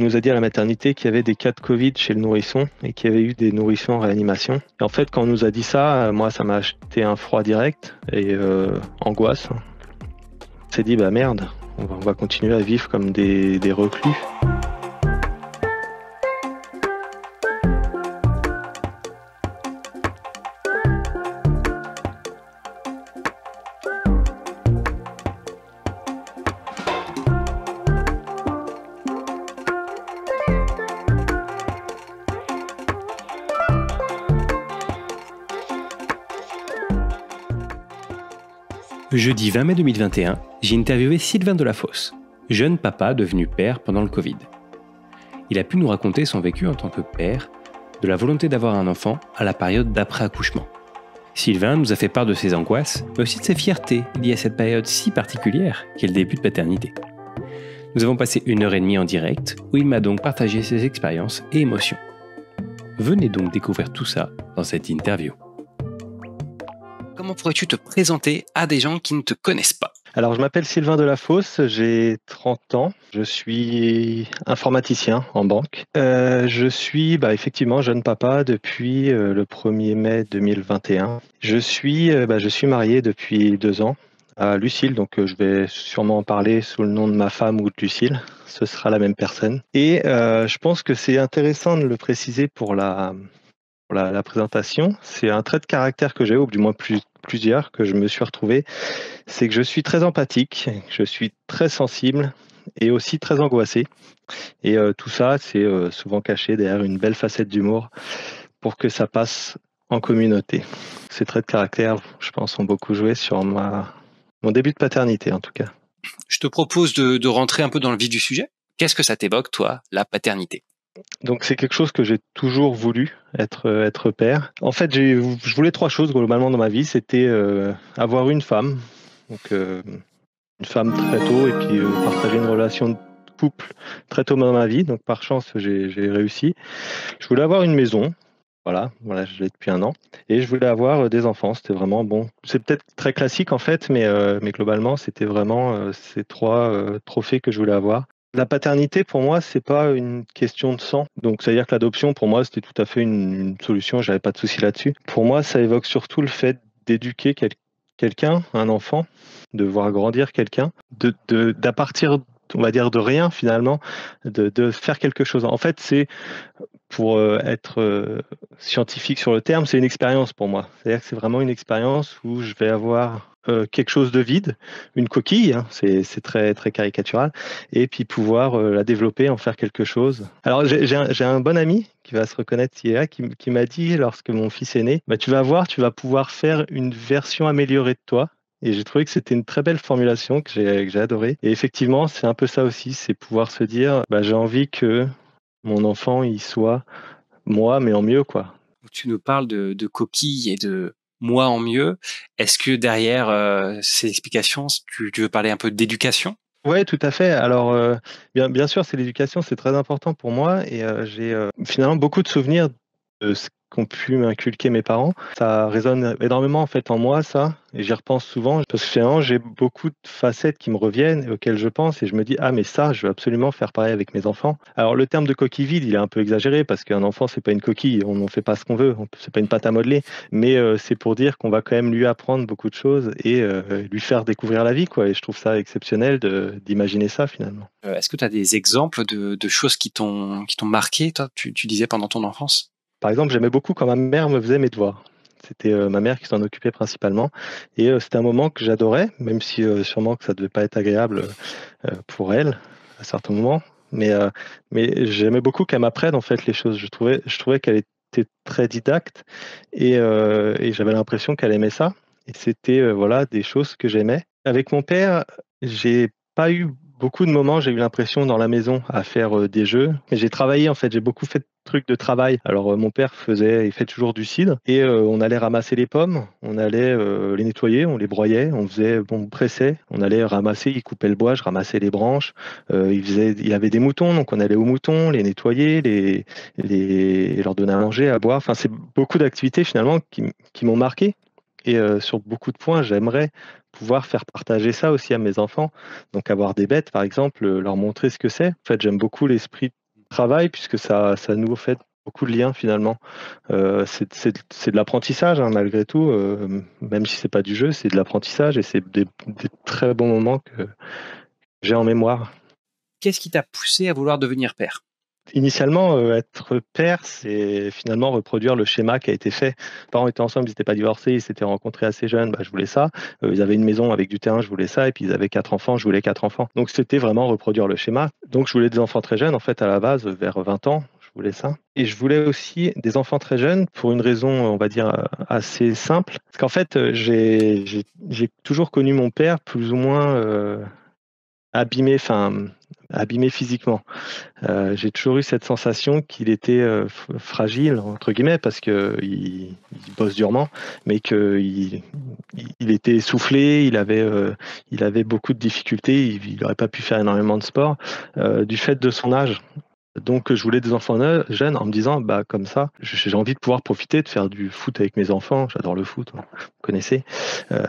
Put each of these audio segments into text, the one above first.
On nous a dit à la maternité qu'il y avait des cas de Covid chez le nourrisson et qu'il y avait eu des nourrissons en réanimation. Et en fait, quand on nous a dit ça, moi, ça m'a acheté un froid direct et angoisse. On s'est dit, bah merde, on va continuer à vivre comme des reclus. Jeudi 20 mai 2021, j'ai interviewé Sylvain Delafosse, jeune papa devenu père pendant le Covid. Il a pu nous raconter son vécu en tant que père, de la volonté d'avoir un enfant à la période d'après-accouchement. Sylvain nous a fait part de ses angoisses, mais aussi de ses fiertés liées à cette période si particulière qu'est le début de paternité. Nous avons passé 1h30 en direct, où il m'a donc partagé ses expériences et émotions. Venez donc découvrir tout ça dans cette interview. Comment pourrais-tu te présenter à des gens qui ne te connaissent pas ? Alors, je m'appelle Sylvain Delafosse, j'ai 30 ans, je suis informaticien en banque. Je suis effectivement jeune papa depuis le 1er mai 2021. Je suis marié depuis 2 ans à Lucille, donc je vais sûrement en parler sous le nom de ma femme ou de Lucille, ce sera la même personne. Et je pense que c'est intéressant de le préciser pour la présentation. C'est un trait de caractère que j'ai, ou du moins plusieurs, que je me suis retrouvé. C'est que je suis très empathique, je suis très sensible et aussi très angoissé. Et tout ça, c'est souvent caché derrière une belle facette d'humour pour que ça passe en communauté. Ces traits de caractère, je pense, ont beaucoup joué sur mon début de paternité, en tout cas. Je te propose de rentrer un peu dans le vif du sujet. Qu'est-ce que ça t'évoque, toi, la paternité ? Donc c'est quelque chose que j'ai toujours voulu, être père. En fait, je voulais 3 choses globalement dans ma vie. C'était avoir une femme, donc une femme très tôt, et puis partager une relation de couple très tôt dans ma vie. Donc par chance, j'ai réussi. Je voulais avoir une maison. Voilà, je l'ai depuis 1 an. Et je voulais avoir des enfants. C'était vraiment bon. C'est peut-être très classique en fait, mais globalement, c'était vraiment ces 3 trophées que je voulais avoir. La paternité, pour moi, c'est pas une question de sang. Donc, c'est-à-dire que l'adoption, pour moi, c'était tout à fait une solution. J'avais pas de souci là-dessus. Pour moi, ça évoque surtout le fait d'éduquer quelqu'un, un enfant, de voir grandir quelqu'un, d'à partir, on va dire, de rien finalement, de faire quelque chose. En fait, c'est pour être scientifique sur le terme, c'est une expérience pour moi. C'est-à-dire que c'est vraiment une expérience où je vais avoir quelque chose de vide, une coquille, hein, c'est très, très caricatural, et puis pouvoir la développer, en faire quelque chose. Alors j'ai un bon ami qui va se reconnaître qui m'a dit, lorsque mon fils est né, tu vas voir, tu vas pouvoir faire une version améliorée de toi. Et j'ai trouvé que c'était une très belle formulation que j'ai adorée. Et effectivement, c'est un peu ça aussi, c'est pouvoir se dire, j'ai envie que mon enfant, il soit moi, mais en mieux, quoi. Tu nous parles de coquille et de moi en mieux. Est-ce que derrière ces explications, tu veux parler un peu d'éducation ? Ouais, tout à fait. Alors, bien sûr, c'est l'éducation, c'est très important pour moi, et j'ai finalement beaucoup de souvenirs de ce qu'ont pu m'inculquer mes parents. Ça résonne énormément en fait en moi, ça, et j'y repense souvent parce que finalement j'ai beaucoup de facettes qui me reviennent et auxquelles je pense, et je me dis ah mais ça, je veux absolument faire pareil avec mes enfants. Alors le terme de coquille vide, il est un peu exagéré parce qu'un enfant c'est pas une coquille, on n'en fait pas ce qu'on veut, c'est pas une pâte à modeler, mais c'est pour dire qu'on va quand même lui apprendre beaucoup de choses et lui faire découvrir la vie, quoi. Et je trouve ça exceptionnel d'imaginer ça finalement. Est-ce que tu as des exemples de choses qui t'ont marqué, toi, tu disais pendant ton enfance ? Par exemple, j'aimais beaucoup quand ma mère me faisait mes devoirs. C'était ma mère qui s'en occupait principalement, et c'était un moment que j'adorais, même si sûrement que ça devait pas être agréable pour elle à certains moments. Mais j'aimais beaucoup qu'elle m'apprenne en fait les choses. Je trouvais qu'elle était très didacte, et j'avais l'impression qu'elle aimait ça. Et c'était voilà, des choses que j'aimais. Avec mon père, j'ai pas eu beaucoup de moments, j'ai eu l'impression, dans la maison à faire des jeux. Mais j'ai travaillé en fait, j'ai beaucoup fait de trucs de travail. Alors mon père il fait toujours du cidre, et on allait ramasser les pommes, on allait les nettoyer, on les broyait, on pressait, on allait ramasser, il coupait le bois, je ramassais les branches. Il avait des moutons, donc on allait aux moutons, les nettoyer, leur donner à manger, à boire. Enfin, c'est beaucoup d'activités finalement qui m'ont marqué. Et sur beaucoup de points, j'aimerais pouvoir faire partager ça aussi à mes enfants. Donc avoir des bêtes, par exemple, leur montrer ce que c'est. En fait, j'aime beaucoup l'esprit travail, puisque ça nous fait beaucoup de liens finalement. C'est de l'apprentissage, hein, malgré tout, même si c'est pas du jeu, c'est de l'apprentissage et c'est des très bons moments que j'ai en mémoire. Qu'est-ce qui t'a poussé à vouloir devenir père? Initialement, être père, c'est finalement reproduire le schéma qui a été fait. Les parents étaient ensemble, ils n'étaient pas divorcés, ils s'étaient rencontrés assez jeunes, bah, je voulais ça. Ils avaient une maison avec du terrain, je voulais ça et puis ils avaient 4 enfants, je voulais 4 enfants. Donc c'était vraiment reproduire le schéma. Donc je voulais des enfants très jeunes, en fait, à la base, vers 20 ans, je voulais ça. Et je voulais aussi des enfants très jeunes pour une raison, on va dire, assez simple. Parce qu'en fait, j'ai toujours connu mon père plus ou moins, abîmé physiquement. J'ai toujours eu cette sensation qu'il était fragile entre guillemets parce que il bosse durement, mais qu'il était essoufflé, il avait beaucoup de difficultés, il n'aurait pas pu faire énormément de sport du fait de son âge. Donc je voulais des enfants jeunes en me disant bah comme ça j'ai envie de pouvoir profiter de faire du foot avec mes enfants, j'adore le foot, hein, vous connaissez,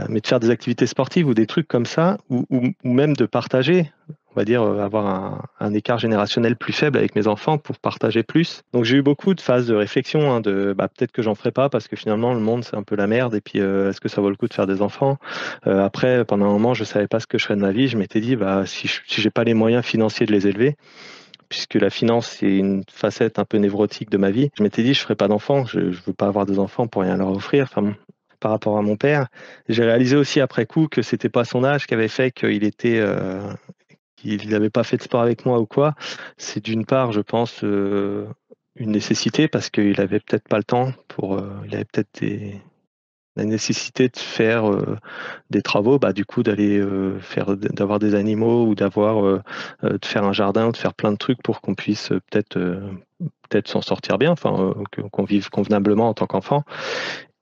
mais de faire des activités sportives ou des trucs comme ça ou même de partager, on va dire avoir un écart générationnel plus faible avec mes enfants pour partager plus. Donc j'ai eu beaucoup de phases de réflexion, hein, de bah, peut-être que j'en ferai pas parce que finalement le monde c'est un peu la merde et puis est-ce que ça vaut le coup de faire des enfants. Après pendant un moment je savais pas ce que je ferais de ma vie, je m'étais dit bah si j'ai pas les moyens financiers de les élever, puisque la finance c'est une facette un peu névrotique de ma vie, je m'étais dit je ferai pas d'enfants, je veux pas avoir des enfants pour rien leur offrir. Enfin bon, par rapport à mon père, j'ai réalisé aussi après coup que c'était pas son âge qui avait fait qu'il n'avait pas fait de sport avec moi ou quoi. C'est d'une part, je pense, une nécessité parce qu'il avait peut-être pas le temps il avait peut-être la nécessité de faire des travaux, bah, du coup d'aller d'avoir des animaux ou de faire un jardin ou de faire plein de trucs pour qu'on puisse peut-être s'en sortir bien, enfin qu'on vive convenablement en tant qu'enfant.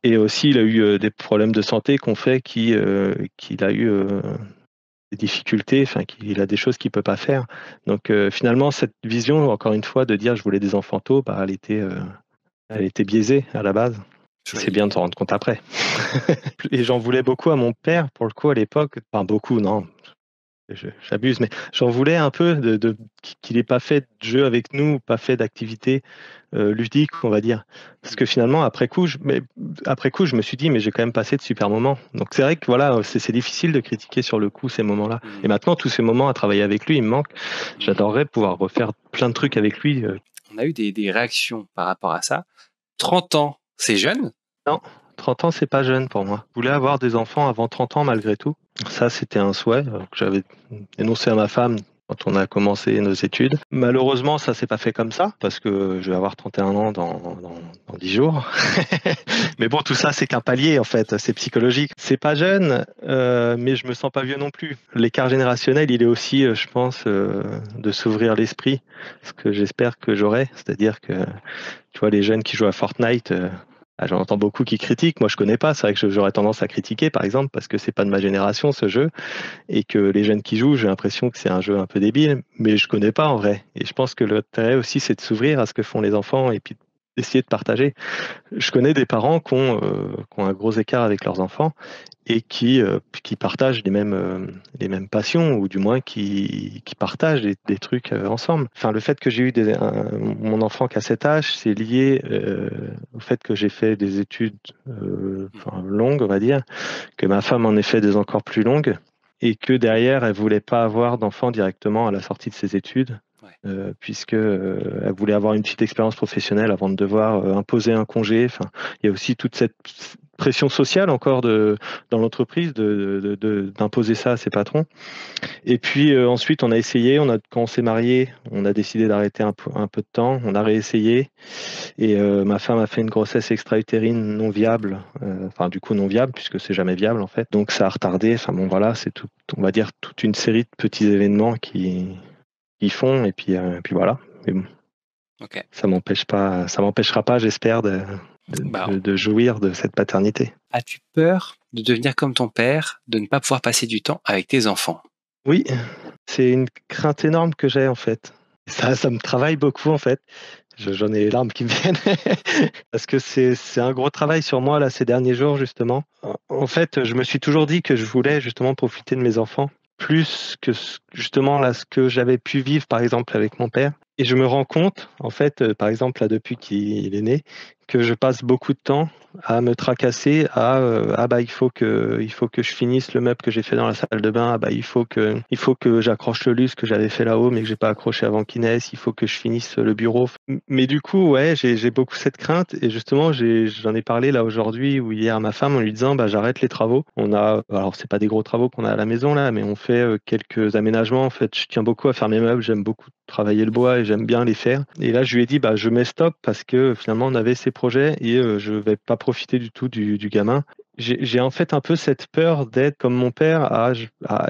Et aussi il a eu des problèmes de santé qu'on fait qu'il a eu des difficultés, enfin qu'il a des choses qu'il peut pas faire. Donc finalement cette vision, encore une fois, de dire je voulais des enfants tôt, bah, elle était biaisée à la base. C'est bien de s'en rendre compte après. Et j'en voulais beaucoup à mon père, pour le coup, à l'époque. Enfin, beaucoup, non, j'abuse, mais j'en voulais un peu qu'il n'ait pas fait de jeu avec nous, pas fait d'activité ludique, on va dire. Parce que finalement, après coup, je me suis dit, mais j'ai quand même passé de super moments. Donc c'est vrai que voilà, c'est difficile de critiquer sur le coup ces moments-là. Et maintenant, tous ces moments à travailler avec lui, ils me manquent. J'adorerais pouvoir refaire plein de trucs avec lui. On a eu des réactions par rapport à ça. 30 ans, c'est jeune? Non, 30 ans, c'est pas jeune pour moi. Je voulais avoir des enfants avant 30 ans malgré tout. Ça, c'était un souhait que j'avais énoncé à ma femme quand on a commencé nos études. Malheureusement, ça s'est pas fait comme ça parce que je vais avoir 31 ans dans 10 jours. Mais bon, tout ça, c'est qu'un palier en fait, c'est psychologique. C'est pas jeune, mais je me sens pas vieux non plus. L'écart générationnel, il est aussi, je pense, de s'ouvrir l'esprit, ce que j'espère que j'aurai. C'est-à-dire que, tu vois, les jeunes qui jouent à Fortnite, j'en entends beaucoup qui critiquent. Moi, je connais pas. C'est vrai que j'aurais tendance à critiquer, par exemple, parce que c'est pas de ma génération ce jeu, et que les jeunes qui jouent, j'ai l'impression que c'est un jeu un peu débile. Mais je connais pas en vrai. Et je pense que l'intérêt aussi, c'est de s'ouvrir à ce que font les enfants et puis d'essayer de partager. Je connais des parents qui ont un gros écart avec leurs enfants et qui partagent les mêmes passions ou du moins qui partagent des trucs ensemble. Enfin, le fait que j'ai eu mon enfant qui a cet âge, c'est lié au fait que j'ai fait des études longues, on va dire, que ma femme en ait fait des encore plus longues et que derrière, elle voulait pas avoir d'enfant directement à la sortie de ses études. Puisque elle voulait avoir une petite expérience professionnelle avant de devoir imposer un congé. Enfin, il y a aussi toute cette pression sociale encore dans l'entreprise d'imposer ça à ses patrons. Et puis ensuite, on a essayé. Quand on s'est marié, on a décidé d'arrêter un peu de temps. On a réessayé. Et ma femme a fait une grossesse extra-utérine non viable. Enfin, du coup, non viable puisque c'est jamais viable en fait. Donc, ça a retardé. Enfin bon, voilà, c'est tout. On va dire toute une série de petits événements qui font et puis voilà. Mais bon, Ok. ça m'empêchera pas, j'espère, de jouir de cette paternité. As-tu peur de devenir comme ton père, de ne pas pouvoir passer du temps avec tes enfants? Oui, c'est une crainte énorme que j'ai en fait. Ça me travaille beaucoup en fait. J'en ai les larmes qui me viennent parce que c'est un gros travail sur moi là ces derniers jours justement. En fait, je me suis toujours dit que je voulais justement profiter de mes enfants plus que justement là ce que j'avais pu vivre par exemple avec mon père. Et je me rends compte, en fait, par exemple, là, depuis qu'il est né, que je passe beaucoup de temps à me tracasser ah bah il faut que je finisse le meuble que j'ai fait dans la salle de bain, ah bah il faut que j'accroche le lustre que j'avais fait là-haut mais que j'ai pas accroché avant qu'il naisse, il faut que je finisse le bureau. Mais du coup, ouais, j'ai beaucoup cette crainte et justement, j'en ai parlé là aujourd'hui ou hier à ma femme en lui disant bah j'arrête les travaux. Alors c'est pas des gros travaux qu'on a à la maison là, mais on fait quelques aménagements. En fait, je tiens beaucoup à faire mes meubles, j'aime beaucoup travailler le bois et j'aime bien les faire. Et là, je lui ai dit bah je mets stop parce que finalement on avait ces projets et je vais pas profiter du tout du gamin. J'ai en fait un peu cette peur d'être comme mon père à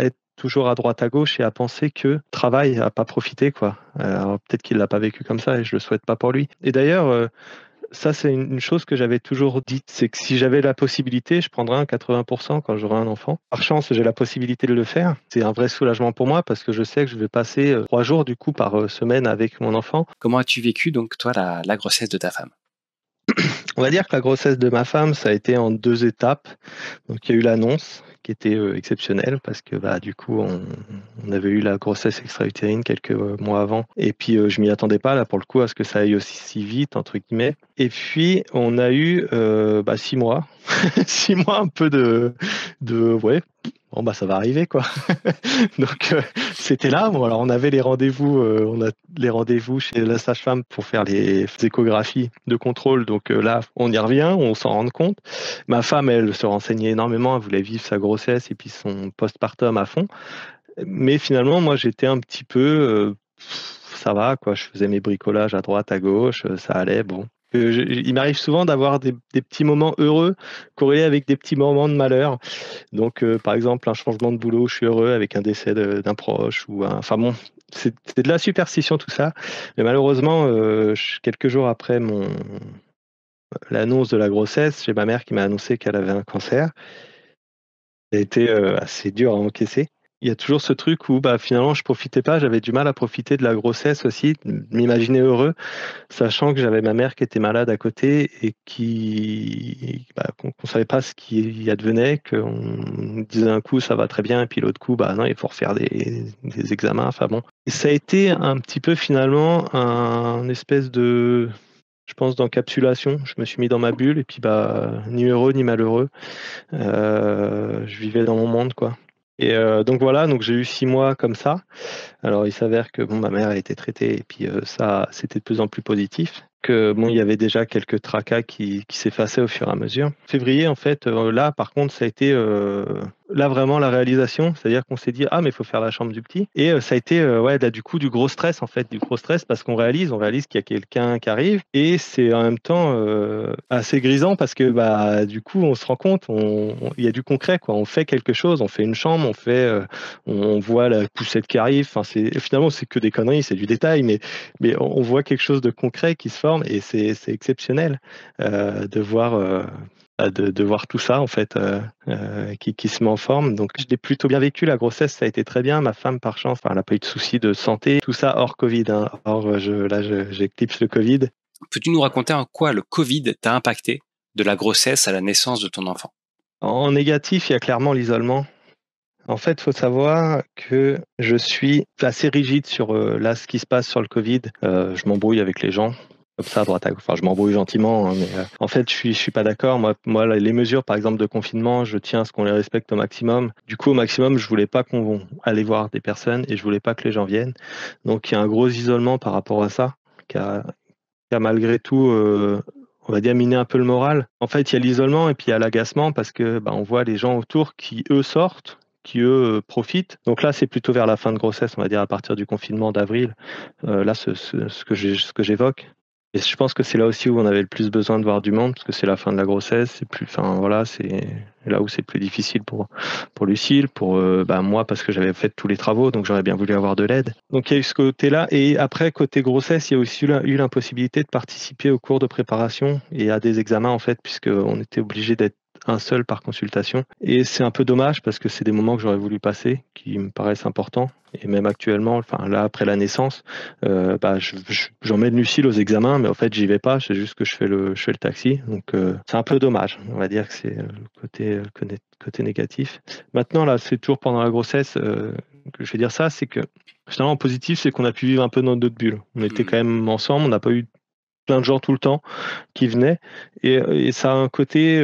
être toujours à droite à gauche et à penser que travail à pas profiter quoi. Alors peut-être qu'il l'a pas vécu comme ça et je le souhaite pas pour lui. Et d'ailleurs ça c'est une chose que j'avais toujours dite, c'est que si j'avais la possibilité, je prendrais un 80% quand j'aurai un enfant. Par chance, j'ai la possibilité de le faire. C'est un vrai soulagement pour moi parce que je sais que je vais passer 3 jours du coup par semaine avec mon enfant. Comment as-tu vécu donc toi la grossesse de ta femme? On va dire que la grossesse de ma femme, ça a été en 2 étapes. Donc il y a eu l'annonce qui était exceptionnelle parce que bah, du coup on avait eu la grossesse extra-utérine quelques mois avant et puis je m'y attendais pas là pour le coup à ce que ça aille aussi si vite entre guillemets. Et puis on a eu 6 mois, 6 mois un peu de ouais. Bon bah ça va arriver quoi. Donc c'était là. Bon alors on avait les rendez-vous, on a les rendez-vous chez la sage-femme pour faire les échographies de contrôle. Donc là on y revient, on s'en rend compte. Ma femme elle se renseignait énormément, elle voulait vivre sa grossesse et puis son postpartum à fond. Mais finalement moi j'étais un petit peu ça va quoi. Je faisais mes bricolages à droite à gauche, ça allait bon. Il m'arrive souvent d'avoir des petits moments heureux corrélés avec des petits moments de malheur. Donc, par exemple, un changement de boulot, je suis heureux avec un décès d'un proche enfin bon, c'est de la superstition tout ça. Mais malheureusement, quelques jours après l'annonce de la grossesse, j'ai ma mère qui m'a annoncé qu'elle avait un cancer. Ça a été assez dur à encaisser. Il y a toujours ce truc où bah, finalement je profitais pas, j'avais du mal à profiter de la grossesse aussi, de m'imaginer heureux. Sachant que j'avais ma mère qui était malade à côté et qu'on savait pas ce qui advenait, qu'on disait un coup ça va très bien et puis l'autre coup bah non il faut refaire des examens. Enfin bon, et ça a été un petit peu finalement un espèce de, je pense, d'encapsulation. Je me suis mis dans ma bulle et puis bah ni heureux ni malheureux. Je vivais dans mon monde quoi. Et donc voilà, donc j'ai eu 6 mois comme ça. Alors il s'avère que bon, ma mère a été traitée et puis ça, c'était de plus en plus positif. Que bon, il y avait déjà quelques tracas qui s'effaçaient au fur et à mesure. Février, en fait, là, par contre, ça a été là vraiment la réalisation, c'est-à-dire qu'on s'est dit ah mais il faut faire la chambre du petit. Et ça a été ouais là du coup du gros stress en fait, du gros stress parce qu'on réalise qu'il y a quelqu'un qui arrive et c'est en même temps assez grisant parce que bah du coup on se rend compte, il y a du concret quoi, on fait quelque chose, on fait une chambre, on voit la poussette qui arrive. Enfin finalement c'est que des conneries, c'est du détail, mais on voit quelque chose de concret qui se forme et c'est exceptionnel de voir. De voir tout ça en fait qui se met en forme. Donc je l'ai plutôt bien vécu, la grossesse ça a été très bien. Ma femme par chance, enfin, elle n'a pas eu de soucis de santé, tout ça hors Covid. Hein. J'éclipse le Covid. Peux-tu nous raconter en quoi le Covid t'a impacté de la grossesse à la naissance de ton enfant? En négatif, il y a clairement l'isolement. En fait, il faut savoir que je suis assez rigide sur là ce qui se passe sur le Covid. Je m'embrouille avec les gens. Comme ça, à droite à gauche. Enfin, je m'embrouille gentiment, hein, mais en fait, je suis pas d'accord. Moi, les mesures, par exemple, de confinement, je tiens à ce qu'on les respecte au maximum. Du coup, au maximum, je voulais pas qu'on aille voir des personnes et je voulais pas que les gens viennent. Donc, il y a un gros isolement par rapport à ça, qui a malgré tout, on va dire, miné un peu le moral. En fait, il y a l'isolement et puis il y a l'agacement parce que bah, on voit les gens autour qui, eux, sortent, qui, eux, profitent. Donc là, c'est plutôt vers la fin de grossesse, on va dire, à partir du confinement d'avril. Là, ce que j'évoque. Et je pense que c'est là aussi où on avait le plus besoin de voir du monde, parce que c'est la fin de la grossesse, enfin voilà, c'est là où c'est le plus difficile pour Lucille, pour bah, moi parce que j'avais fait tous les travaux, donc j'aurais bien voulu avoir de l'aide. Donc il y a eu ce côté-là, et après côté grossesse, il y a aussi eu l'impossibilité de participer aux cours de préparation et à des examens en fait, puisqu'on était obligé d'être un seul par consultation. Et c'est un peu dommage parce que c'est des moments que j'aurais voulu passer, qui me paraissent importants. Et même actuellement, enfin là après la naissance, bah, j'emmène Lucille aux examens, mais en fait j'y vais pas, c'est juste que je fais le taxi. Donc c'est un peu dommage. On va dire que c'est le côté négatif. Maintenant là, c'est toujours pendant la grossesse que je vais dire ça, c'est que Finalement, en positif, c'est qu'on a pu vivre un peu dans notre bulle. On était quand même ensemble, on n'a pas eu plein de gens tout le temps qui venaient. Et ça a un côté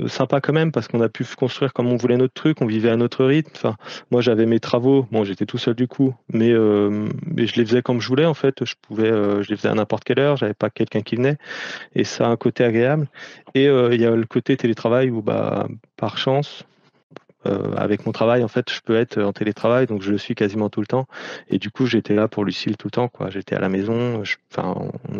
sympa quand même, parce qu'on a pu construire comme on voulait notre truc, on vivait à notre rythme. Enfin, moi, j'avais mes travaux, bon, j'étais tout seul du coup, mais je les faisais comme je voulais en fait. Je les faisais à n'importe quelle heure, j'avais pas quelqu'un qui venait, et ça a un côté agréable. Et il y a le côté télétravail où, bah, par chance, avec mon travail, en fait, je peux être en télétravail, donc je le suis quasiment tout le temps. Et du coup, j'étais là pour Lucille tout le temps, quoi. J'étais à la maison. Enfin,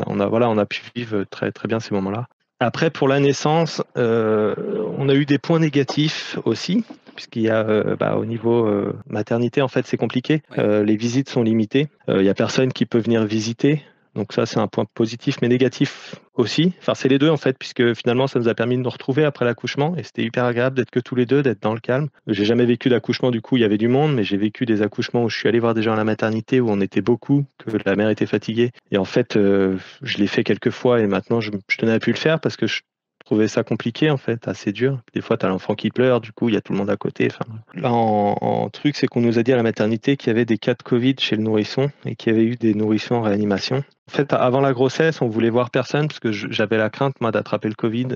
on a pu vivre très, très bien ces moments-là. Après, pour la naissance, on a eu des points négatifs aussi, puisqu'il y a, au niveau maternité, en fait, c'est compliqué. Ouais. Les visites sont limitées. Il y a personne qui peut venir visiter. Donc ça, c'est un point positif, mais négatif aussi. Enfin, c'est les deux, en fait, puisque finalement, ça nous a permis de nous retrouver après l'accouchement, et c'était hyper agréable d'être que tous les deux, d'être dans le calme. J'ai jamais vécu d'accouchement, du coup, il y avait du monde, mais j'ai vécu des accouchements où je suis allé voir des gens à la maternité, où on était beaucoup, que la mère était fatiguée. Et en fait, je l'ai fait quelques fois, et maintenant, je tenais à plus le faire parce que je trouvais ça compliqué, en fait, assez dur. Des fois, tu as l'enfant qui pleure, du coup, il y a tout le monde à côté. Enfin, là, en truc, c'est qu'on nous a dit à la maternité qu'il y avait des cas de Covid chez le nourrisson et qu'il y avait eu des nourrissons en réanimation. En fait, avant la grossesse, on voulait voir personne parce que j'avais la crainte, moi, d'attraper le Covid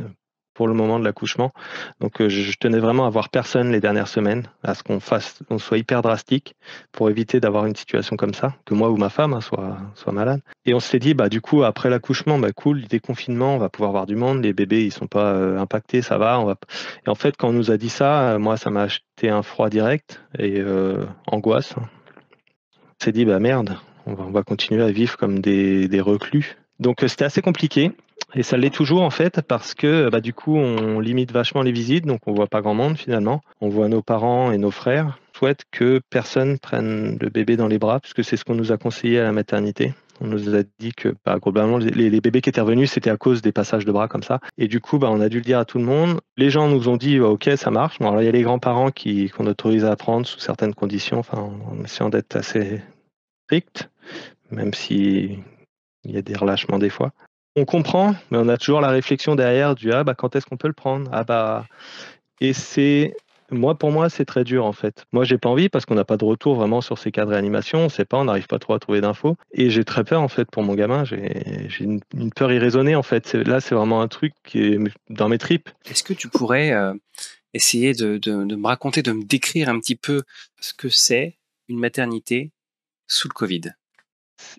pour le moment de l'accouchement. Donc, je tenais vraiment à voir personne les dernières semaines, à ce qu'on soit hyper drastique pour éviter d'avoir une situation comme ça, que moi ou ma femme soit malade. Et on s'est dit, bah, du coup, après l'accouchement, bah, cool, déconfinement, on va pouvoir voir du monde, les bébés, ils sont pas impactés, ça va. Et en fait, quand on nous a dit ça, moi, ça m'a acheté un froid direct et angoisse. On s'est dit, bah merde, on va continuer à vivre comme des reclus. Donc c'était assez compliqué, et ça l'est toujours en fait, parce que bah, du coup on limite vachement les visites, donc on voit pas grand monde finalement. On voit nos parents et nos frères. Je souhaite que personne prenne le bébé dans les bras, puisque c'est ce qu'on nous a conseillé à la maternité. On nous a dit que bah, globalement les bébés qui étaient revenus, c'était à cause des passages de bras comme ça. Et du coup, bah, on a dû le dire à tout le monde. Les gens nous ont dit bah, ok, ça marche. Bon, alors, il y a les grands-parents qu'on autorise à prendre sous certaines conditions, enfin, en essayant d'être assez strict, même si il y a des relâchements des fois. On comprend, mais on a toujours la réflexion derrière du ah bah quand est-ce qu'on peut le prendre? Ah bah, et pour moi c'est très dur en fait. Moi j'ai pas envie parce qu'on n'a pas de retour vraiment sur ces cas de réanimation, on sait pas, on n'arrive pas trop à trouver d'infos, et j'ai très peur en fait pour mon gamin. J'ai une peur irraisonnée en fait. Là c'est vraiment un truc qui est dans mes tripes. Est-ce que tu pourrais essayer de me raconter, de me décrire un petit peu ce que c'est une maternité sous le Covid?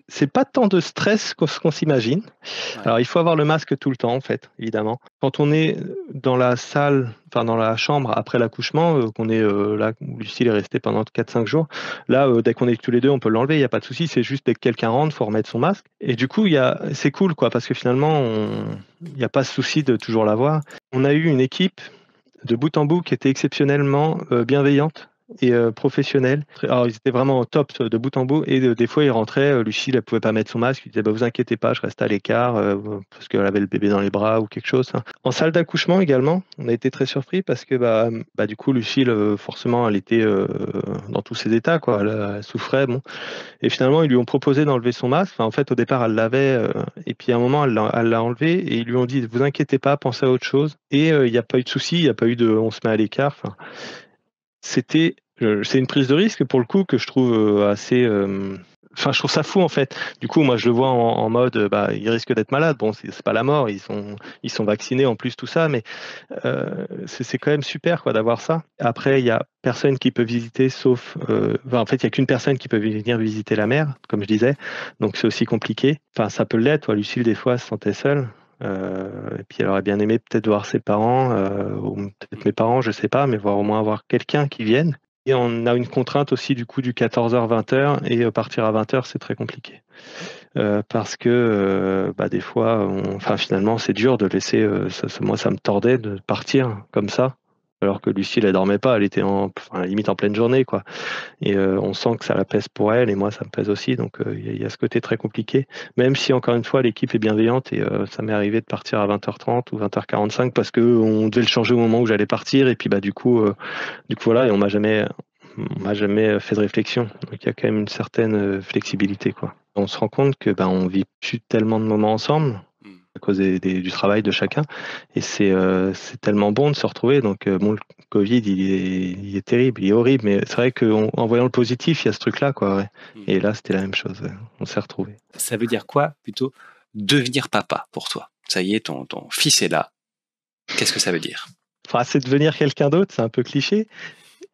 C'est pas tant de stress qu'on s'imagine. Ouais. Alors, il faut avoir le masque tout le temps, en fait, évidemment. Quand on est dans la salle, enfin dans la chambre après l'accouchement, qu'on est là, où Lucille est restée pendant 4-5 jours, là, dès qu'on est tous les deux, on peut l'enlever, il n'y a pas de souci. C'est juste dès que quelqu'un rentre, il faut remettre son masque. Et du coup, c'est cool, quoi, parce que finalement, il n'y a pas ce souci de toujours l'avoir. On a eu une équipe de bout en bout qui était exceptionnellement bienveillante et professionnelle. Alors, ils étaient vraiment au top de bout en bout, et des fois, ils rentraient, Lucille, elle pouvait pas mettre son masque, ils disaient, bah, vous inquiétez pas, je reste à l'écart, parce qu'elle avait le bébé dans les bras ou quelque chose, hein. En salle d'accouchement également, on a été très surpris parce que, du coup, Lucille, forcément, elle était dans tous ses états, quoi. Elle souffrait, bon. Et finalement, ils lui ont proposé d'enlever son masque. Enfin, en fait, au départ, elle l'avait, et puis à un moment, elle l'a enlevé, et ils lui ont dit, vous inquiétez pas, pensez à autre chose. Et il n'y a pas eu de souci, il n'y a pas eu de, on se met à l'écart. Enfin, c'est une prise de risque pour le coup que je trouve assez. Enfin, je trouve ça fou en fait. Du coup, moi, je le vois en mode, bah, ils risquent d'être malades. Bon, c'est pas la mort, ils sont vaccinés en plus, tout ça, mais c'est quand même super quoi d'avoir ça. Après, il y a personne qui peut visiter, sauf, en fait, il y a qu'une personne qui peut venir visiter la mère, comme je disais. Donc, c'est aussi compliqué. Enfin, ça peut l'être. Toi, Lucille, des fois, elle se sentait seule. Et puis, elle aurait bien aimé peut-être voir ses parents, ou peut-être mes parents, je sais pas, mais voir au moins avoir quelqu'un qui vienne. Et on a une contrainte aussi du coup du 14h-20h, et partir à 20h, c'est très compliqué. Parce que des fois, enfin finalement, c'est dur de laisser. Moi, ça me tordait de partir comme ça, alors que Lucille, elle dormait pas, elle était limite en pleine journée, quoi. Et on sent que ça la pèse pour elle, et moi, ça me pèse aussi. Donc, il y a ce côté très compliqué. Même si, encore une fois, l'équipe est bienveillante, et ça m'est arrivé de partir à 20h30 ou 20h45 parce que on devait le changer au moment où j'allais partir. Et puis, du coup, voilà, et on m'a jamais fait de réflexion. Donc, il y a quand même une certaine flexibilité, quoi. On se rend compte que on vit plus tellement de moments ensemble à cause du travail de chacun, et c'est tellement bon de se retrouver. Donc bon, le Covid, il est terrible, il est horrible, mais c'est vrai qu'en voyant le positif, il y a ce truc-là, quoi. Ouais. Et là, c'était la même chose. On s'est retrouvés. Ça veut dire quoi, plutôt, devenir papa pour toi? Ça y est, ton fils est là. Qu'est-ce que ça veut dire? Enfin, c'est devenir quelqu'un d'autre, c'est un peu cliché,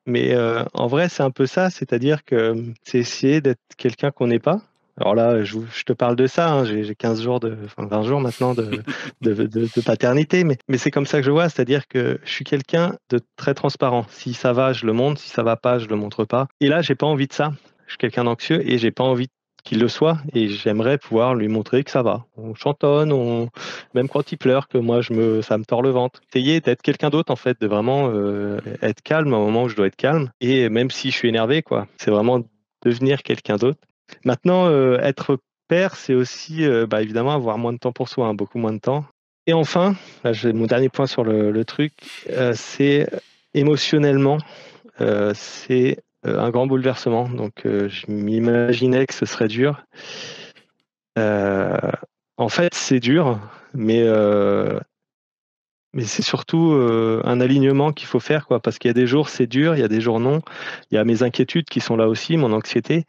mais en vrai, c'est un peu ça, c'est-à-dire que c'est essayer d'être quelqu'un qu'on n'est pas. Alors là, je te parle de ça, hein, j'ai 15 jours, 20 jours maintenant de paternité, mais c'est comme ça que je vois, c'est-à-dire que je suis quelqu'un de très transparent. Si ça va, je le montre, si ça va pas, je le montre pas. Et là, j'ai pas envie de ça. Je suis quelqu'un d'anxieux et j'ai pas envie qu'il le soit, et j'aimerais pouvoir lui montrer que ça va. On chantonne, même quand il pleure, que moi ça me tord le ventre. Essayer d'être quelqu'un d'autre en fait, de vraiment être calme au moment où je dois être calme, et même si je suis énervé, quoi. C'est vraiment devenir quelqu'un d'autre. Maintenant, être père, c'est aussi évidemment avoir moins de temps pour soi, hein, beaucoup moins de temps. Et enfin, là, j'ai mon dernier point sur le truc, c'est émotionnellement, c'est un grand bouleversement. Donc, je m'imaginais que ce serait dur. En fait, c'est dur, mais c'est surtout un alignement qu'il faut faire, quoi, parce qu'il y a des jours c'est dur, il y a des jours non. Il y a mes inquiétudes qui sont là aussi, mon anxiété,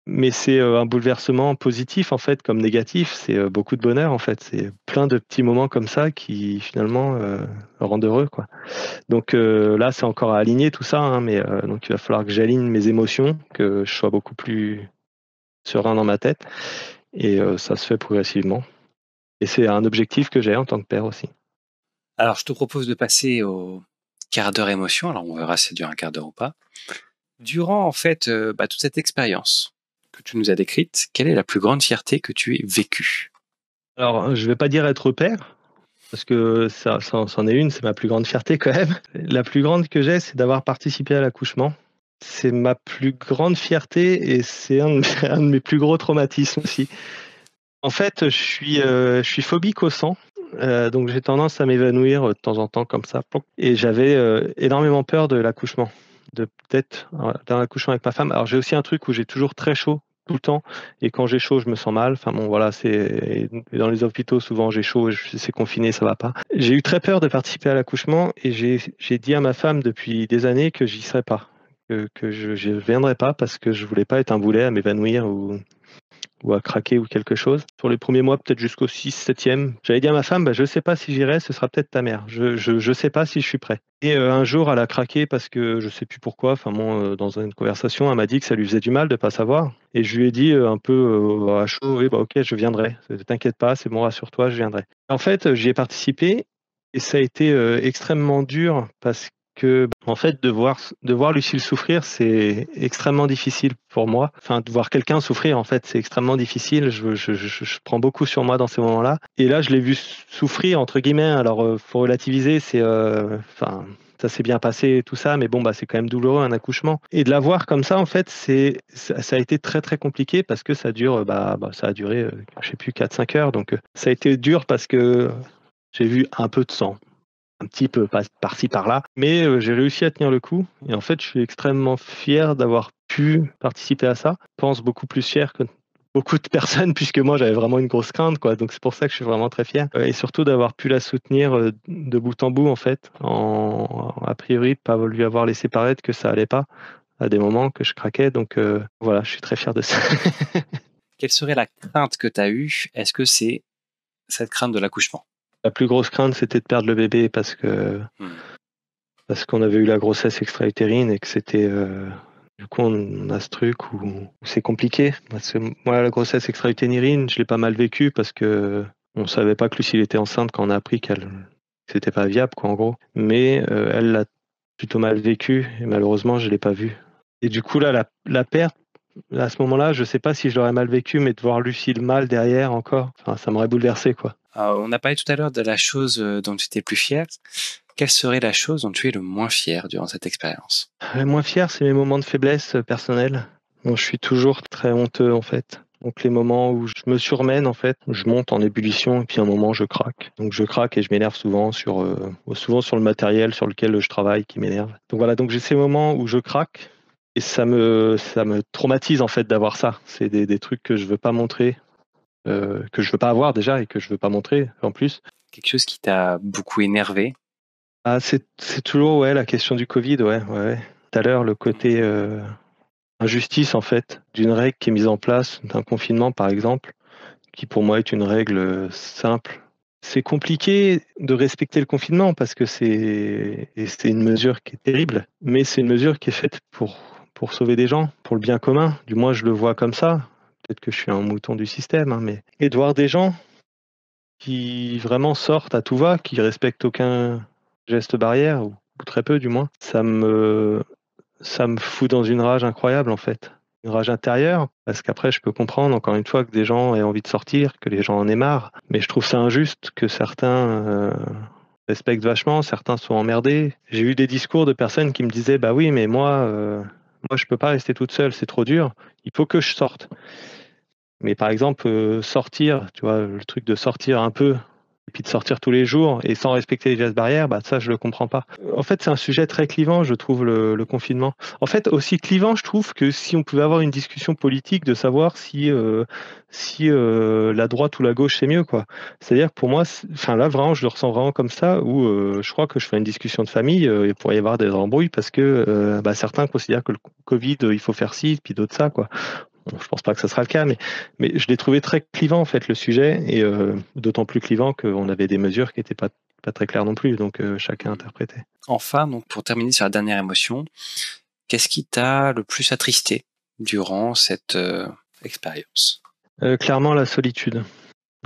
mais c'est un bouleversement positif en fait, comme négatif. C'est beaucoup de bonheur en fait. C'est plein de petits moments comme ça qui finalement rendent heureux, quoi. Donc là, c'est encore à aligner tout ça, hein, mais donc il va falloir que j'aligne mes émotions, que je sois beaucoup plus serein dans ma tête, et ça se fait progressivement. Et c'est un objectif que j'ai en tant que père aussi. Alors, je te propose de passer au quart d'heure émotion. Alors, on verra si ça dure un quart d'heure ou pas. Durant, en fait, toute cette expérience que tu nous as décrite, quelle est la plus grande fierté que tu aies vécue? Alors, je vais pas dire être père, parce que c'en est une, c'est ma plus grande fierté quand même. La plus grande que j'ai, c'est d'avoir participé à l'accouchement. C'est ma plus grande fierté et c'est un de mes plus gros traumatismes aussi. En fait, je suis phobique au sang, donc j'ai tendance à m'évanouir de temps en temps comme ça. Plonk. Et j'avais énormément peur de l'accouchement, de peut-être dans l'accouchement avec ma femme. Alors j'ai aussi un truc où j'ai toujours très chaud tout le temps, et quand j'ai chaud, je me sens mal. Enfin bon, voilà, c'est dans les hôpitaux souvent j'ai chaud, c'est confiné, ça va pas. J'ai eu très peur de participer à l'accouchement, et j'ai dit à ma femme depuis des années que j'y serais pas, que je viendrais pas parce que je voulais pas être un boulet à m'évanouir ou à craquer ou quelque chose. Sur les premiers mois, peut-être jusqu'au 6, 7e, j'avais dit à ma femme, je sais pas si j'irai, ce sera peut-être ta mère. Je sais pas si je suis prêt. Et un jour, elle a craqué parce que je sais plus pourquoi. Enfin bon, dans une conversation, elle m'a dit que ça lui faisait du mal de pas savoir. Et je lui ai dit un peu à chaud, oui, ok, je viendrai. T'inquiète pas, c'est bon, rassure-toi, je viendrai. En fait, j'y ai participé et ça a été extrêmement dur parce que en fait de voir Lucille souffrir, c'est extrêmement difficile pour moi. Enfin, de voir quelqu'un souffrir, en fait, c'est extrêmement difficile. Je prends beaucoup sur moi dans ces moments-là. Et là, je l'ai vu souffrir entre guillemets. Alors, faut relativiser. Enfin, ça s'est bien passé et tout ça, mais bon, c'est quand même douloureux un accouchement. Et de la voir comme ça, en fait, ça a été très très compliqué parce que ça dure, ça a duré, je sais plus, 4-5 heures. Donc, ça a été dur parce que j'ai vu un peu de sang, un petit peu par-ci par-là, mais j'ai réussi à tenir le coup, et en fait, je suis extrêmement fier d'avoir pu participer à ça. Je pense beaucoup plus fier que beaucoup de personnes, puisque moi, j'avais vraiment une grosse crainte, quoi. Donc c'est pour ça que je suis vraiment très fier, et surtout d'avoir pu la soutenir de bout en bout, en fait, a priori, de pas lui avoir laissé paraître que ça allait pas à des moments, que je craquais. Donc voilà, je suis très fier de ça. Quelle serait la crainte que tu as eue? Est-ce que c'est cette crainte de l'accouchement? La plus grosse crainte, c'était de perdre le bébé parce qu'on avait eu la grossesse extra-utérine et que c'était du coup on a ce truc où c'est compliqué. Parce que moi, la grossesse extra-utérine, je l'ai pas mal vécue parce que on savait pas que Lucille était enceinte quand on a appris que c'était pas viable, quoi, en gros. Mais elle l'a plutôt mal vécu et malheureusement je l'ai pas vue. Et du coup là, la perte, à ce moment-là, je sais pas si je l'aurais mal vécu, mais de voir Lucille mal derrière encore, enfin, ça m'aurait bouleversé, quoi. On a parlé tout à l'heure de la chose dont tu étais plus fier. Quelle serait la chose dont tu es le moins fier durant cette expérience? Le moins fier, c'est mes moments de faiblesse personnelle, dont je suis toujours très honteux, en fait. Donc les moments où je me surmène, en fait, je monte en ébullition et puis à un moment je craque. Donc je craque et je m'énerve souvent souvent sur le matériel sur lequel je travaille qui m'énerve. Donc voilà, donc j'ai ces moments où je craque et ça me traumatise en fait d'avoir ça. C'est des trucs que je veux pas montrer, que je veux pas avoir déjà et que je veux pas montrer en plus. Quelque chose qui t'a beaucoup énervé? C'est toujours la question du Covid, ouais. Tout à l'heure, le côté injustice en fait d'une règle qui est mise en place, d'un confinement par exemple, qui pour moi est une règle simple. C'est compliqué de respecter le confinement parce que c'est une mesure qui est terrible, mais c'est une mesure qui est faite pour sauver des gens, pour le bien commun. Du moins, je le vois comme ça. Peut-être que je suis un mouton du système, hein, mais et de voir des gens qui vraiment sortent à tout va, qui respectent aucun geste barrière ou très peu du moins, ça me fout dans une rage incroyable en fait. Une rage intérieure, parce qu'après je peux comprendre encore une fois que des gens aient envie de sortir, que les gens en aient marre, mais je trouve ça injuste que certains respectent vachement, certains sont emmerdés. J'ai eu des discours de personnes qui me disaient bah oui mais moi je peux pas rester toute seule, c'est trop dur, il faut que je sorte. Mais par exemple sortir, tu vois, le truc de sortir un peu et puis de sortir tous les jours et sans respecter les gestes barrières, bah ça je le comprends pas. En fait, c'est un sujet très clivant, je trouve le confinement. En fait, aussi clivant, je trouve que si on pouvait avoir une discussion politique de savoir si la droite ou la gauche c'est mieux quoi. C'est-à-dire que pour moi, enfin là vraiment, je le ressens vraiment comme ça où je crois que je fais une discussion de famille il pourrait y avoir des embrouilles parce que certains considèrent que le Covid il faut faire ci puis d'autres ça quoi. Bon, je pense pas que ce sera le cas, mais je l'ai trouvé très clivant en fait le sujet, et d'autant plus clivant qu'on avait des mesures qui n'étaient pas très claires non plus, donc chacun interprétait. Enfin, donc pour terminer sur la dernière émotion, qu'est-ce qui t'a le plus attristé durant cette expérience? Clairement la solitude.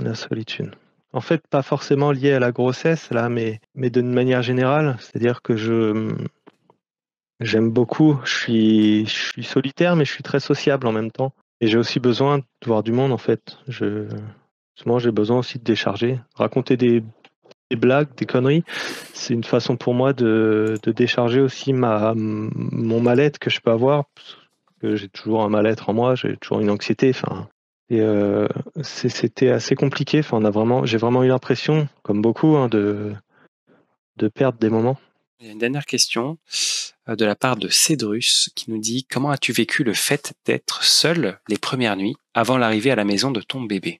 La solitude. En fait, pas forcément liée à la grossesse là, mais d'une manière générale, c'est-à-dire que j'aime beaucoup, je suis solitaire, mais je suis très sociable en même temps. Et j'ai aussi besoin de voir du monde en fait. Souvent, j'ai besoin aussi de décharger, raconter des blagues, des conneries. C'est une façon pour moi de décharger aussi mon mal-être que je peux avoir. Parce que j'ai toujours un mal-être en moi, j'ai toujours une anxiété. Enfin, et c'était assez compliqué. Enfin, j'ai vraiment eu l'impression, comme beaucoup, hein, de perdre des moments. Il y a une dernière question de la part de Cédrus qui nous dit: comment as-tu vécu le fait d'être seul les premières nuits avant l'arrivée à la maison de ton bébé?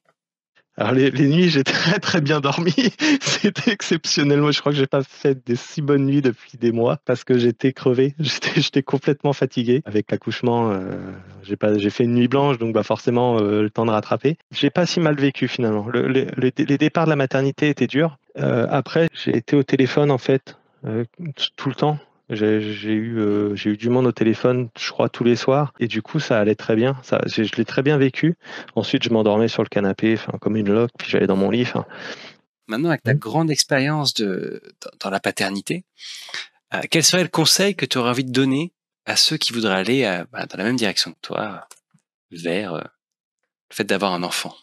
Alors les nuits, j'ai très très bien dormi. C'était exceptionnel. Moi, je crois que j'ai pas fait des si bonnes nuits depuis des mois parce que j'étais crevé. J'étais complètement fatigué. Avec l'accouchement, j'ai fait une nuit blanche, donc forcément le temps de rattraper. J'ai pas si mal vécu finalement. Les départs de la maternité étaient durs. Après, j'ai été au téléphone en fait tout le temps. J'ai eu du monde au téléphone, je crois, tous les soirs. Et du coup, ça allait très bien. Je l'ai très bien vécu. Ensuite, je m'endormais sur le canapé, comme une loque, puis j'allais dans mon lit. Maintenant, avec ta grande expérience dans la paternité, quel serait le conseil que tu aurais envie de donner à ceux qui voudraient aller dans la même direction que toi, vers le fait d'avoir un enfant?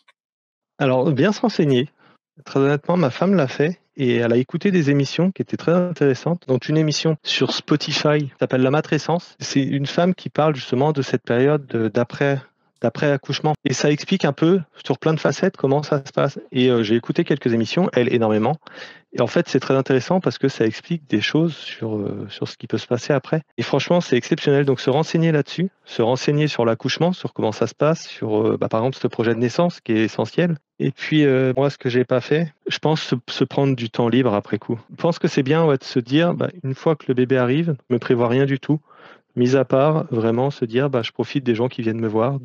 Alors, bien se renseigner. Très honnêtement, ma femme l'a fait et elle a écouté des émissions qui étaient très intéressantes, dont une émission sur Spotify qui s'appelle La Matrescence. C'est une femme qui parle justement de cette période d'après accouchement. Et ça explique un peu sur plein de facettes comment ça se passe. Et j'ai écouté quelques émissions, elle énormément. Et en fait, c'est très intéressant parce que ça explique des choses sur ce qui peut se passer après. Et franchement, c'est exceptionnel. Donc, se renseigner là-dessus, se renseigner sur l'accouchement, sur comment ça se passe, sur, par exemple, ce projet de naissance qui est essentiel. Et puis, moi, ce que j'ai pas fait, je pense se prendre du temps libre après coup. Je pense que c'est bien de se dire, une fois que le bébé arrive, me prévoir rien du tout. Mis à part, vraiment se dire, je profite des gens qui viennent me voir,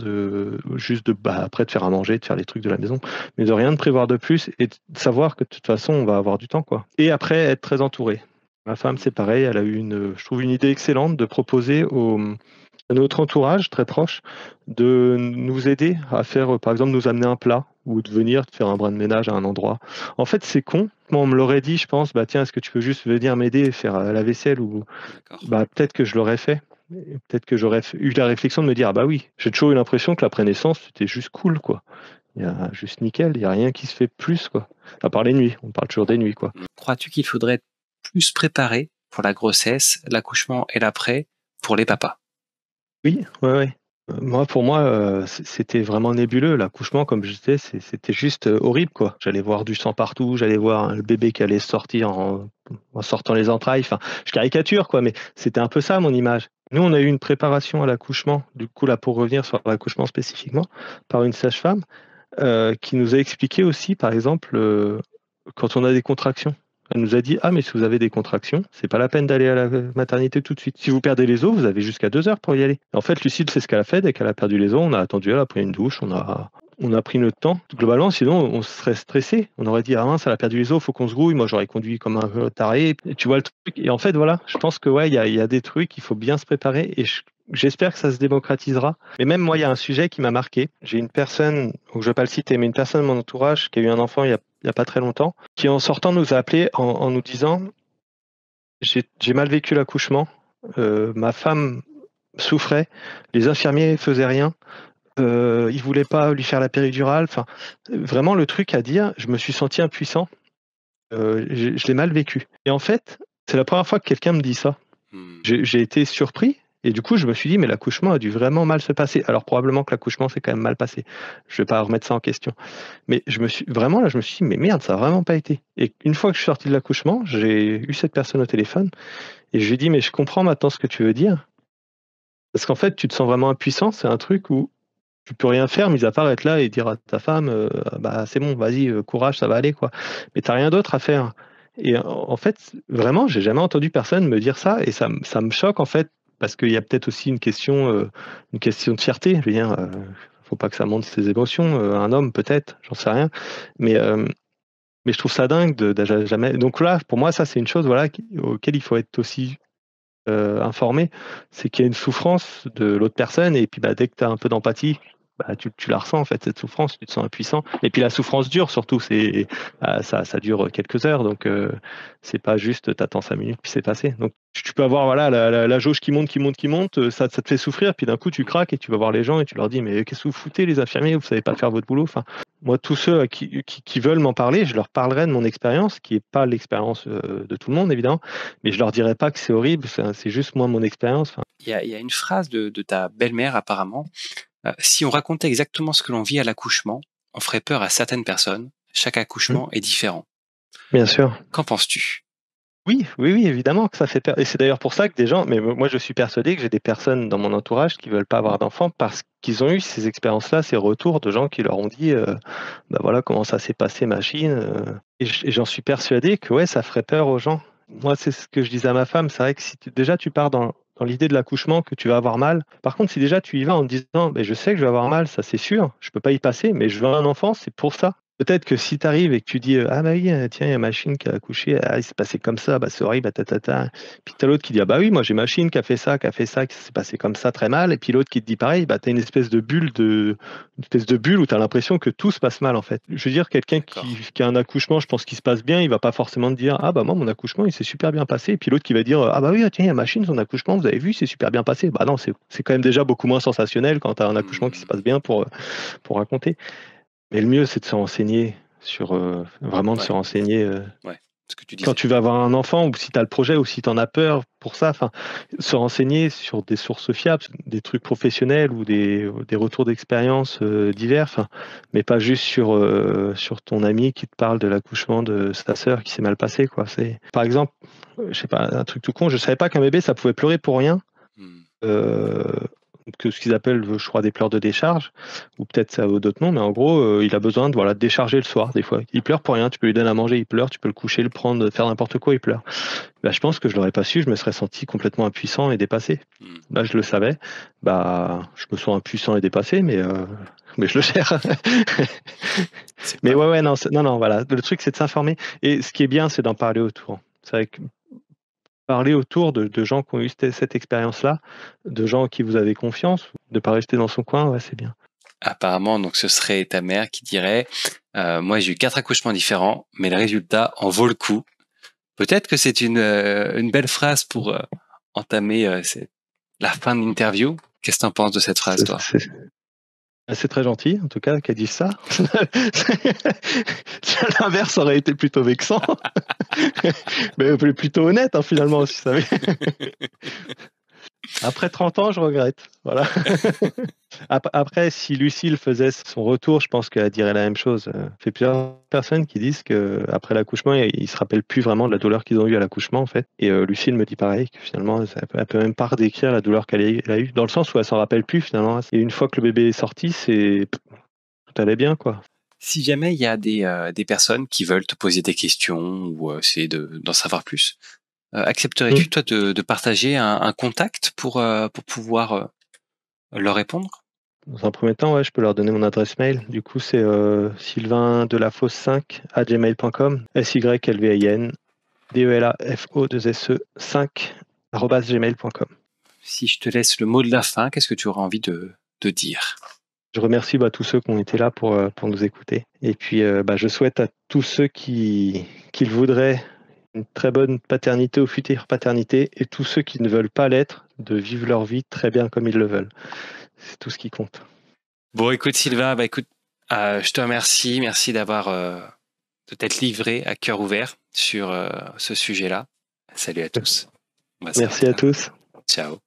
après de faire à manger, de faire les trucs de la maison, mais de rien de prévoir de plus et de savoir que de toute façon, on va avoir du temps, quoi. Et après, être très entouré. Ma femme, c'est pareil, elle a eu je trouve une idée excellente de proposer à notre entourage très proche de nous aider à faire, par exemple, nous amener un plat ou de venir faire un brin de ménage à un endroit. En fait, c'est con. Moi, on me l'aurait dit, je pense, tiens, est-ce que tu peux juste venir m'aider et faire la vaisselle ou peut-être que je l'aurais fait. Et peut-être que j'aurais eu la réflexion de me dire, ah bah oui, j'ai toujours eu l'impression que l'après-naissance, c'était juste cool, quoi. Il y a juste nickel, il n'y a rien qui se fait plus, quoi. À part les nuits, on parle toujours des nuits, quoi. Crois-tu qu'il faudrait être plus préparé pour la grossesse, l'accouchement et l'après pour les papas? Oui, ouais. Pour moi, c'était vraiment nébuleux. L'accouchement, comme je disais, c'était juste horrible, quoi. J'allais voir du sang partout, j'allais voir le bébé qui allait sortir en sortant les entrailles. Enfin, je caricature, quoi, mais c'était un peu ça mon image. Nous, on a eu une préparation à l'accouchement, du coup, là, pour revenir sur l'accouchement spécifiquement, par une sage-femme qui nous a expliqué aussi, par exemple, quand on a des contractions. Elle nous a dit: ah, mais si vous avez des contractions, c'est pas la peine d'aller à la maternité tout de suite. Si vous perdez les os, vous avez jusqu'à 2 heures pour y aller. En fait, Lucille, c'est ce qu'elle a fait. Dès qu'elle a perdu les os, on a attendu, elle a pris une douche, on a pris notre temps. Globalement, sinon, on serait stressé. On aurait dit: ah mince, elle a perdu les os, faut qu'on se grouille. Moi, j'aurais conduit comme un taré. Et tu vois le truc. Et en fait, voilà, je pense que ouais, il y a des trucs, il faut bien se préparer. Et j'espère que ça se démocratisera. Mais même moi, il y a un sujet qui m'a marqué. J'ai une personne, je ne vais pas le citer, mais une personne de mon entourage qui a eu un enfant il y a pas très longtemps, qui en sortant nous a appelé en nous disant: j'ai mal vécu l'accouchement, ma femme souffrait, les infirmiers faisaient rien, ils voulaient pas lui faire la péridurale. Enfin, vraiment le truc à dire, je me suis senti impuissant, je l'ai mal vécu. Et en fait, c'est la première fois que quelqu'un me dit ça. J'ai été surpris. Et du coup, je me suis dit, mais l'accouchement a dû vraiment mal se passer. Alors, probablement que l'accouchement s'est quand même mal passé. Je ne vais pas remettre ça en question. Mais je me suis dit, mais merde, ça n'a vraiment pas été. Et une fois que je suis sorti de l'accouchement, j'ai eu cette personne au téléphone et je lui ai dit, mais je comprends maintenant ce que tu veux dire. Parce qu'en fait, tu te sens vraiment impuissant. C'est un truc où tu peux rien faire, mis à part être là et dire à ta femme, bah, c'est bon, vas-y, courage, ça va aller, quoi. Mais tu n'as rien d'autre à faire. Et en fait, vraiment, j'ai jamais entendu personne me dire ça et ça me choque, en fait, parce qu'il y a peut-être aussi une question de fierté. Je veux dire, faut pas que ça monte ses émotions. Un homme, peut-être, j'en sais rien. Mais je trouve ça dingue de jamais. Donc là, pour moi, ça, c'est une chose, voilà, auquel il faut être aussi informé. C'est qu'il y a une souffrance de l'autre personne et puis bah, dès que tu as un peu d'empathie, bah, tu la ressens, en fait, cette souffrance, tu te sens impuissant. Et puis la souffrance dure surtout, ça dure quelques heures, donc c'est pas juste t'attends 5 minutes puis c'est passé. Donc tu peux avoir voilà la jauge qui monte, ça te fait souffrir, puis d'un coup tu craques et tu vas voir les gens et tu leur dis: mais qu'est-ce que vous foutez les infirmiers, vous savez pas faire votre boulot. Enfin, moi, tous ceux qui veulent m'en parler, je leur parlerai de mon expérience, qui n'est pas l'expérience de tout le monde évidemment, mais je leur dirai pas que c'est horrible, c'est juste moi mon expérience. Enfin, Il y a une phrase de ta belle-mère apparemment. Si on racontait exactement ce que l'on vit à l'accouchement, on ferait peur à certaines personnes. Chaque accouchement est différent. bien sûr. Qu'en penses-tu? Oui, évidemment que ça fait peur. Et c'est d'ailleurs pour ça que des gens, mais moi je suis persuadé que j'ai des personnes dans mon entourage qui veulent pas avoir d'enfants parce qu'ils ont eu ces expériences-là, ces retours de gens qui leur ont dit, bah voilà comment ça s'est passé, machine. Et j'en suis persuadé que ouais, ça ferait peur aux gens. Moi, c'est ce que je disais à ma femme. C'est vrai que si déjà tu pars dans l'idée de l'accouchement que tu vas avoir mal. Par contre, si déjà tu y vas en te disant, je sais que je vais avoir mal, ça c'est sûr, je peux pas y passer, mais je veux un enfant, c'est pour ça. Peut-être que si tu arrives et que tu dis, ah bah oui, tiens, il y a machine qui a accouché, ah, il s'est passé comme ça, bah c'est horrible, ta. Puis tu as l'autre qui dit, ah bah oui, moi j'ai machine qui a fait ça, que ça s'est passé comme ça très mal. Et puis l'autre qui te dit pareil, bah tu as une espèce de bulle où tu as l'impression que tout se passe mal en fait. Je veux dire, quelqu'un qui a un accouchement, je pense qu'il se passe bien, il va pas forcément te dire, ah bah moi mon accouchement il s'est super bien passé. Et puis l'autre qui va dire, ah bah oui, tiens, il y a machine, son accouchement, vous avez vu, c'est super bien passé. Bah non, c'est quand même déjà beaucoup moins sensationnel quand tu as un accouchement qui se passe bien pour raconter. Mais le mieux, c'est de se renseigner sur vraiment de se renseigner ce que tu quand tu vas avoir un enfant ou si tu as le projet ou si tu en as peur pour ça. Enfin, se renseigner sur des sources fiables, des trucs professionnels ou des retours d'expérience divers. Enfin, mais pas juste sur ton ami qui te parle de l'accouchement de sa sœur qui s'est mal passé, quoi. C'est par exemple, je sais pas, un truc tout con. Je savais pas qu'un bébé ça pouvait pleurer pour rien. Que ce qu'ils appellent, je crois, des pleurs de décharge, ou peut-être ça vaut d'autres noms, mais en gros, il a besoin de décharger le soir, des fois. Il pleure pour rien, tu peux lui donner à manger, il pleure, tu peux le coucher, le prendre, faire n'importe quoi, il pleure. Bah, je pense que je l'aurais pas su, je me serais senti complètement impuissant et dépassé. Là, je le savais, je me sens impuissant et dépassé, mais je le gère. Mais non, voilà. Le truc, c'est de s'informer. Et ce qui est bien, c'est d'en parler autour. C'est vrai que parler autour de gens qui ont eu cette expérience-là, de gens en qui vous avez confiance, de ne pas rester dans son coin, ouais, c'est bien. Apparemment, donc ce serait ta mère qui dirait moi j'ai eu 4 accouchements différents, mais le résultat en vaut le coup. Peut-être que c'est une belle phrase pour entamer la fin de l'interview. Qu'est-ce que tu en penses de cette phrase, toi? C'est très gentil, en tout cas, qu'elle dise ça. L'inverse aurait été plutôt vexant. Mais plutôt honnête, hein, finalement, si vous savez. Après 30 ans, je regrette. Voilà. Après, si Lucille faisait son retour, je pense qu'elle dirait la même chose. Il y a plusieurs personnes qui disent qu'après l'accouchement, ils ne se rappellent plus vraiment de la douleur qu'ils ont eue à l'accouchement, en fait. Et Lucille me dit pareil, que finalement, elle peut même pas redécrire la douleur qu'elle a eue, dans le sens où elle s'en rappelle plus, finalement. Et une fois que le bébé est sorti, tout allait bien, quoi. Si jamais il y a des personnes qui veulent te poser des questions ou essayer d'en savoir plus, accepterais-tu, toi, de partager un contact pour pouvoir leur répondre? Dans un premier temps, ouais, je peux leur donner mon adresse mail. Du coup, c'est sylvaindelafosse5@gmail.com, SYLVIN DELAFO2SE 5@gmail.com. Si je te laisse le mot de la fin, qu'est-ce que tu auras envie de dire? Je remercie tous ceux qui ont été là pour nous écouter. Et puis, je souhaite à tous ceux qui le voudraient une très bonne paternité ou future paternité, et tous ceux qui ne veulent pas l'être, de vivre leur vie très bien comme ils le veulent. C'est tout ce qui compte. Bon, écoute Sylvain, je te remercie. Merci de t'être livré à cœur ouvert sur ce sujet-là. Salut à tous. On va Merci à s'arrêter là. tous. Ciao.